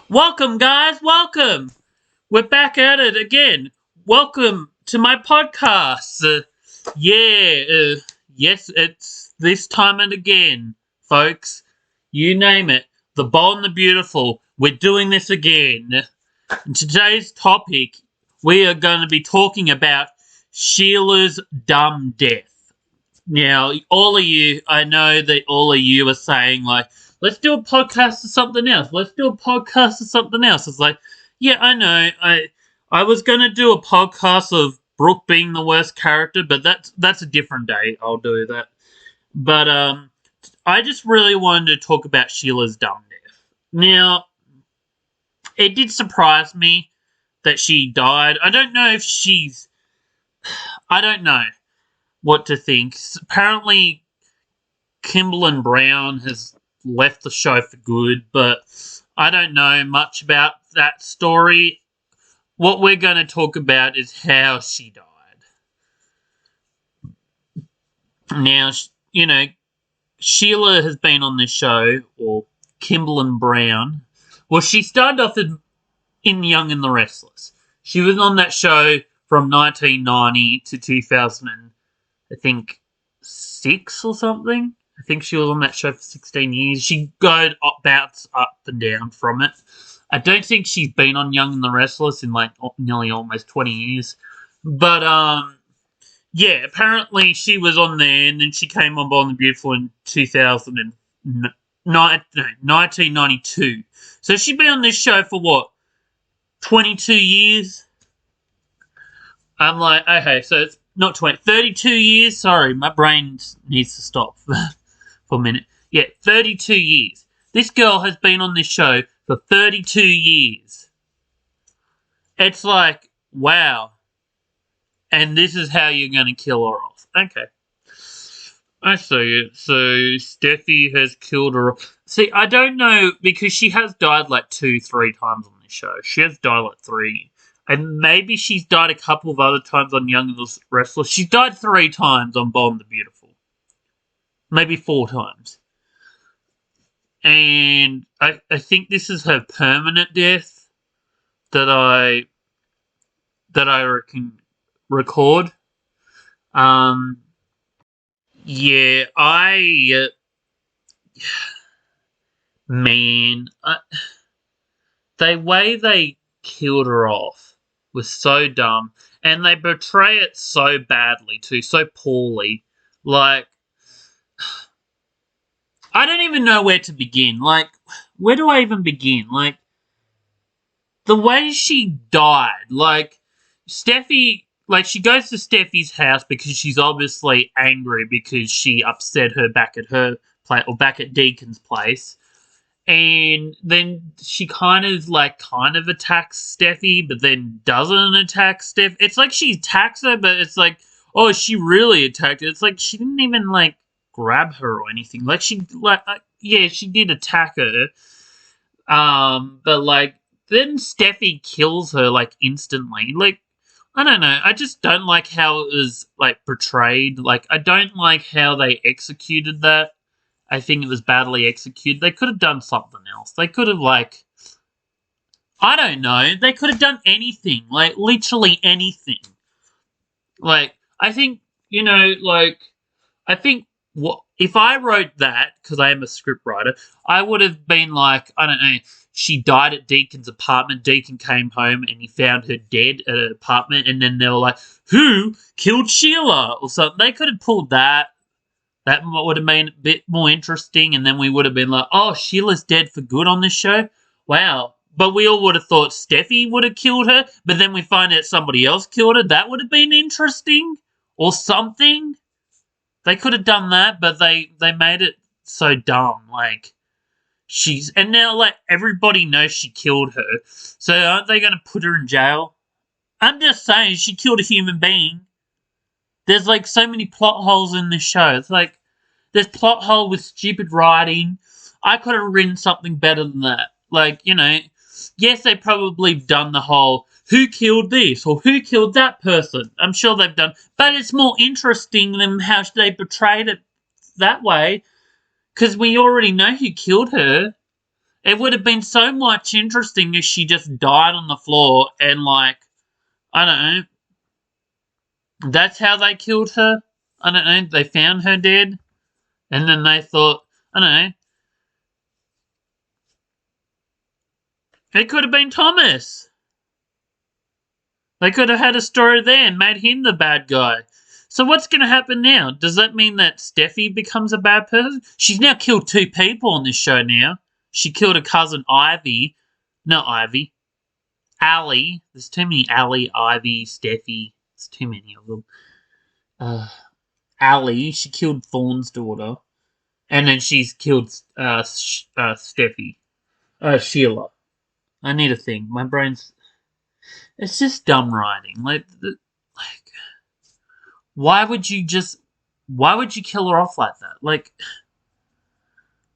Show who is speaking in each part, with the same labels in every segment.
Speaker 1: Welcome, guys. Welcome. We're back at it again. Welcome to my podcast. Yes, it's this time and again, folks. You name it. The Bold and the Beautiful. We're doing this again. In today's topic, we are going to be talking about Sheila's dumb death. Now, all of you, I know that all of you are saying, like, let's do a podcast or something else. Let's do a podcast or something else. It's like, yeah, I know. I was going to do a podcast of Brooke being the worst character, but that's a different day. I'll do that. But I just really wanted to talk about Sheila's dumb death. Now, it did surprise me that she died. I don't know if she's... I don't know what to think. Apparently, Kimberlin Brown has left the show for good, but I don't know much about that story. What we're going to talk about is how she died. Now, Sheila has been on this show, or Kimberlin Brown. Well, she started off in Young and the Restless. She was on that show from 1990 to 2000, I think, 6 or something. I think she was on that show for 16 years. She bounced up and down from it. I don't think she's been on Young and the Restless in like nearly almost 20 years. But, yeah, apparently she was on there and then she came on Bold and Beautiful in 1992. So she's been on this show for what? 22 years? I'm like, okay, so it's not 32 years. Sorry, my brain needs to stop for a minute. Yeah, 32 years. This girl has been on this show for 32 years. It's like, wow. And this is how you're going to kill her off. Okay. I see it. So, Steffi has killed her off. See, I don't know, because she has died like 2-3 times on this show. She has died like 3. And maybe she's died a couple of other times on Young and the Restless. She's died 3 times on Bold and the Beautiful. Maybe 4 times. And I think this is her permanent death that I record. Yeah, man, the way they killed her off was so dumb, and they portray it so badly too, so poorly. Like, I don't even know where to begin. Like, where do I even begin? Like, the way she died, like, Steffi, like, she goes to Steffi's house because she's obviously angry because she upset her back at her place, or back at Deacon's place. And then she kind of attacks Steffi, but then doesn't attack Steph. It's like she attacks her, but it's like, oh, she really attacked her. It's like she didn't even, like, grab her or anything. Like, yeah, she did attack her. But, like, then Steffi kills her, like, instantly. Like, I don't know. I just don't like how it was, like, portrayed. Like, I don't like how they executed that. I think it was badly executed. They could have done something else. They could have, like, I don't know. They could have done anything. Like, literally anything. Like, I think, if I wrote that, because I am a script writer, I would have been like, I don't know, she died at Deacon's apartment. Deacon came home and he found her dead at an apartment, and then they were like, who killed Sheila? Or something. They could have pulled that. That would have been a bit more interesting, and then we would have been like, oh, Sheila's dead for good on this show? Wow. But we all would have thought Steffi would have killed her, but then we find out somebody else killed her. That would have been interesting. Or something. They could have done that, but they made it so dumb. Like, and now, like, everybody knows she killed her. So aren't they going to put her in jail? I'm just saying, she killed a human being. There's, like, so many plot holes in this show. It's like, there's plot hole with stupid writing. I could have written something better than that. Like, yes, they probably done the whole, who killed this, or who killed that person. I'm sure they've done, but it's more interesting than how they portrayed it that way, because we already know who killed her. It would have been so much interesting if she just died on the floor and, like, I don't know, that's how they killed her. I don't know, they found her dead, and then they thought, I don't know, it could have been Thomas. They could have had a story there and made him the bad guy. So what's going to happen now? Does that mean that Steffi becomes a bad person? She's now killed 2 people on this show now. She killed her cousin Ivy. Not Ivy. Allie. There's too many Allie, Ivy, Steffi. There's too many of them. Allie. She killed Thorne's daughter. And then she's killed Steffi. Sheila. I need a thing. My brain's... It's just dumb writing. Like, why would you kill her off like that? Like,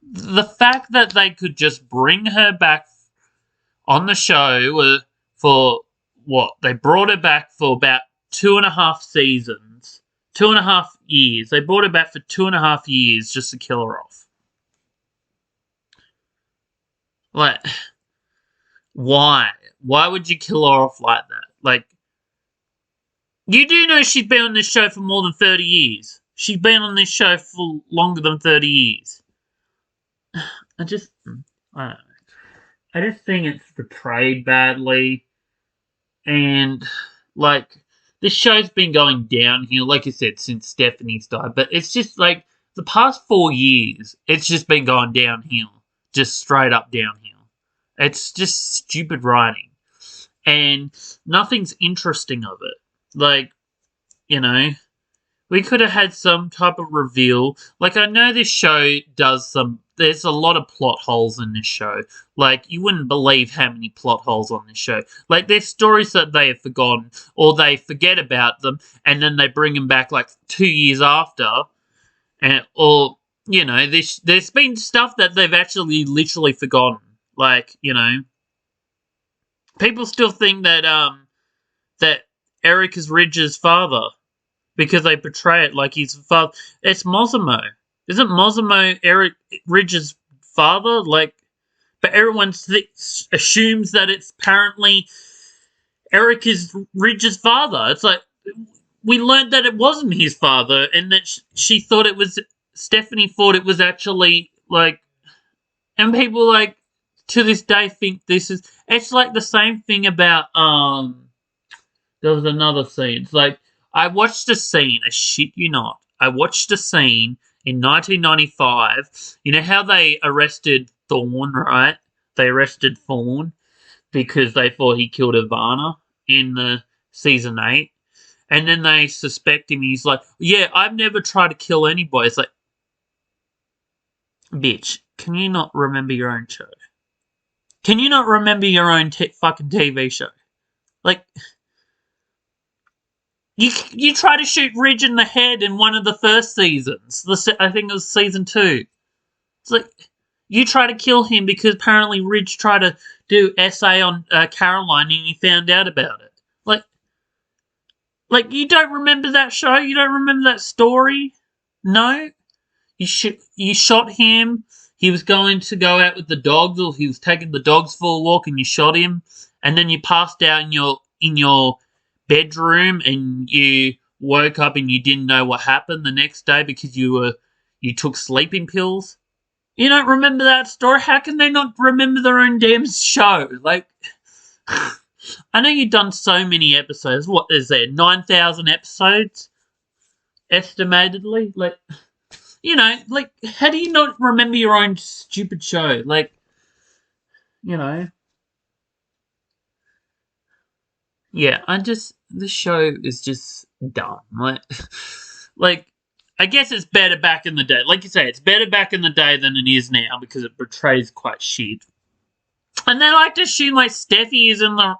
Speaker 1: the fact that they could just bring her back on the show for what? They brought her back for about 2.5 seasons. 2.5 years. They brought her back for 2.5 years just to kill her off. Like, why? Why would you kill her off like that? Like, you do know she's been on this show for more than 30 years. She's been on this show for longer than 30 years. I don't know. I just think it's portrayed badly. And, like, this show's been going downhill, like I said, since Stephanie's died. But it's just, like, the past 4 years, it's just been going downhill. Just straight up downhill. It's just stupid writing. And nothing's interesting of it. Like, you know, we could have had some type of reveal. Like, I know this show does there's a lot of plot holes in this show. Like, you wouldn't believe how many plot holes on this show. Like, there's stories that they have forgotten, or they forget about them, and then they bring them back, like, 2 years after. Or, you know, there's been stuff that they've actually literally forgotten. Like, you know, people still think that, that Eric is Ridge's father because they portray it like his father. It's Mosimo. Isn't Mosimo Eric Ridge's father? Like, but everyone assumes that it's apparently Eric is Ridge's father. It's like, we learned that it wasn't his father, and that she thought it was, Stephanie thought it was actually, like, and people, like, to this day think this is, it's like the same thing about, there was another scene. It's like, I watched a scene, I shit you not, I watched a scene in 1995. You know how they arrested Thorne, right? They arrested Thorne because they thought he killed Ivana in the season 8. And then they suspect him. He's like, yeah, I've never tried to kill anybody. It's like, bitch, can you not remember your own show? Can you not remember your own fucking TV show? Like, you try to shoot Ridge in the head in one of the first seasons. I think it was season 2. It's like, you try to kill him because apparently Ridge tried to do essay on Caroline and he found out about it. Like, you don't remember that show? You don't remember that story? No? You shot him. He was going to go out with the dogs, or he was taking the dogs for a walk, and you shot him. And then you passed out in your bedroom, and you woke up and you didn't know what happened the next day because you took sleeping pills. You don't remember that story? How can they not remember their own damn show? Like, I know you've done so many episodes. What is there? 9,000 episodes, estimatedly. Like, you know, like, how do you not remember your own stupid show? Like, you know. Yeah, this show is just dumb. Like, I guess it's better back in the day. Like you say, it's better back in the day than it is now because it portrays quite shit. And they like to assume, like, Steffi is in the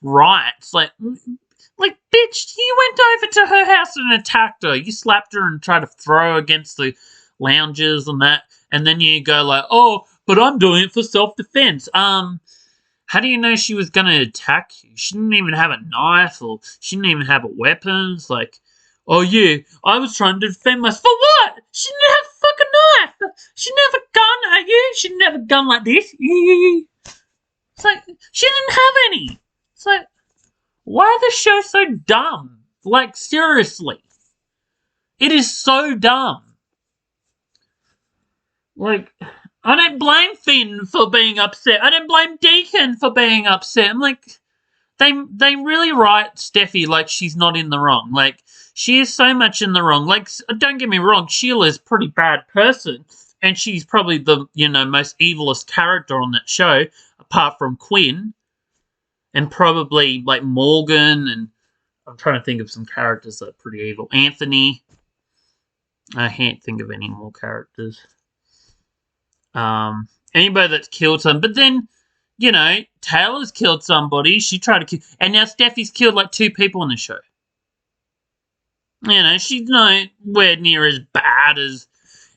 Speaker 1: right. It's like, bitch, you went over to her house and attacked her. You slapped her and tried to throw her against the lounges and that. And then you go like, oh, but I'm doing it for self-defense. How do you know she was going to attack you? She didn't even have a knife, or she didn't even have a weapon. It's like, oh yeah, I was trying to defend myself. For what? She didn't have fucking knife. She never gun at you. She never gun like this. It's like, she didn't have any. It's like, why is the show so dumb? Like, seriously. It is so dumb. Like, I don't blame Finn for being upset. I don't blame Deacon for being upset. I'm like, they really write Steffi like she's not in the wrong. Like, she is so much in the wrong. Like, don't get me wrong, Sheila's a pretty bad person, and she's probably the, most evilest character on that show, apart from Quinn, and probably, like, Morgan, and I'm trying to think of some characters that are pretty evil. Anthony. I can't think of any more characters. Anybody that's killed some, but then, Taylor's killed somebody. She tried to kill, and now Steffi's killed like 2 people in the show. She's nowhere near as bad as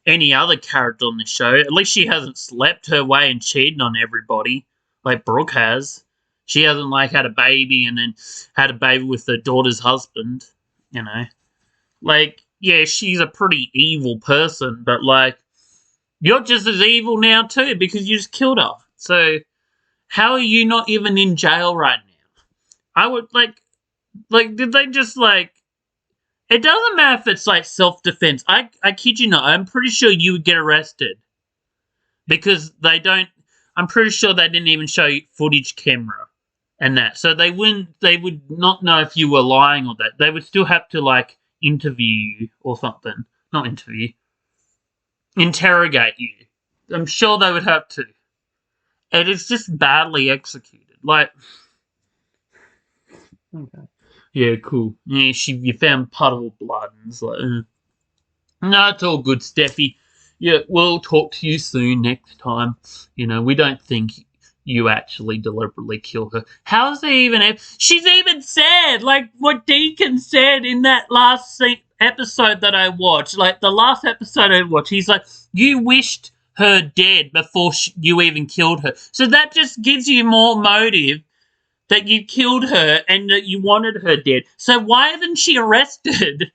Speaker 1: any other character on the show. At least she hasn't slept her way and cheated on everybody like Brooke has. She hasn't had a baby and then had a baby with her daughter's husband. Yeah, she's a pretty evil person, but you're just as evil now too because you just killed her. So how are you not even in jail right now? I would did they just it doesn't matter if it's self-defense. I kid you not, I'm pretty sure you would get arrested. Because I'm pretty sure they didn't even show you footage camera and that. So they would not know if you were lying or that. They would still have to interview you or something. Not interview. Interrogate you. I'm sure they would have to. And it's just badly executed. Okay. Yeah, cool. Yeah, you found puddle blood and it's no, it's all good, Steffi. Yeah, we'll talk to you soon next time. We don't think you actually deliberately kill her. How's they even... She's even said, what Deacon said in that last episode that I watched. The last episode I watched, he's like, you wished her dead before you even killed her. So that just gives you more motive that you killed her and that you wanted her dead. So why isn't she arrested?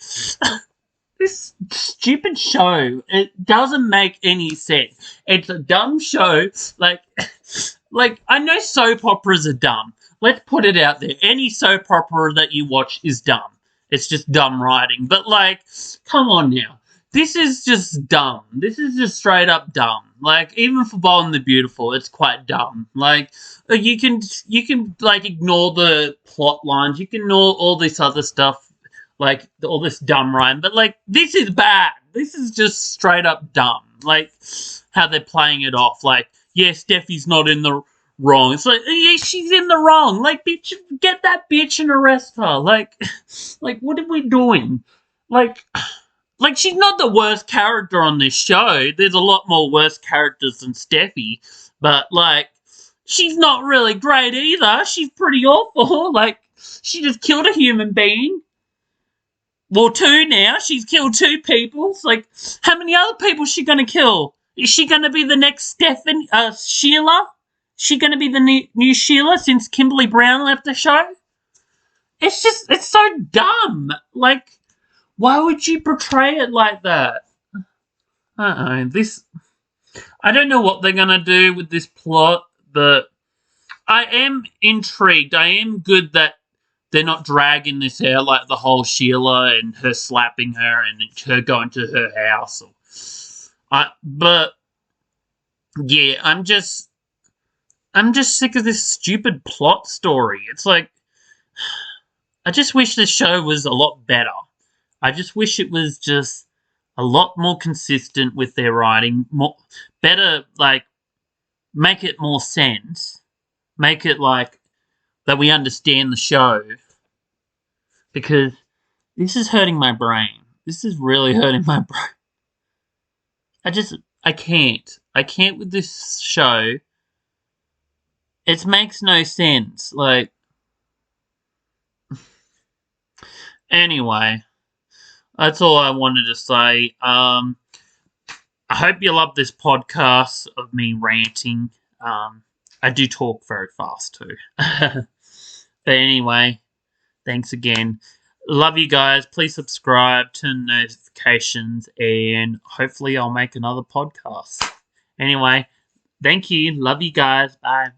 Speaker 1: This stupid show, it doesn't make any sense. It's a dumb show. I know soap operas are dumb. Let's put it out there. Any soap opera that you watch is dumb. It's just dumb writing. But, come on now. This is just dumb. This is just straight up dumb. Even for Bold and the Beautiful, it's quite dumb. You can ignore the plot lines. You can ignore all this other stuff. All this dumb rhyme. But, this is bad. This is just straight up dumb. How they're playing it off. Yeah, Steffi's not in the wrong. It's yeah, she's in the wrong. Bitch, get that bitch and arrest her. What are we doing? She's not the worst character on this show. There's a lot more worse characters than Steffi. But, she's not really great either. She's pretty awful. She just killed a human being. Well, 2 now. She's killed 2 people. It's how many other people is she going to kill? Is she going to be the next Sheila? Is she going to be the new Sheila since Kimberly Brown left the show? It's so dumb. Why would you portray it like that? I don't know what they're going to do with this plot, but I am intrigued. I am good that they're not dragging this out the whole Sheila and her slapping her and her going to her house. But yeah, I'm just sick of this stupid plot story. It's I just wish the show was a lot better. I just wish it was just a lot more consistent with their writing, better, make it more sense, make it that we understand the show, because this is hurting my brain. This is really hurting my brain. I can't with this show. It makes no sense. Anyway, that's all I wanted to say. I hope you love this podcast of me ranting. I do talk very fast too. But anyway, thanks again. Love you guys. Please subscribe, turn notifications, and hopefully I'll make another podcast. Anyway, thank you. Love you guys. Bye.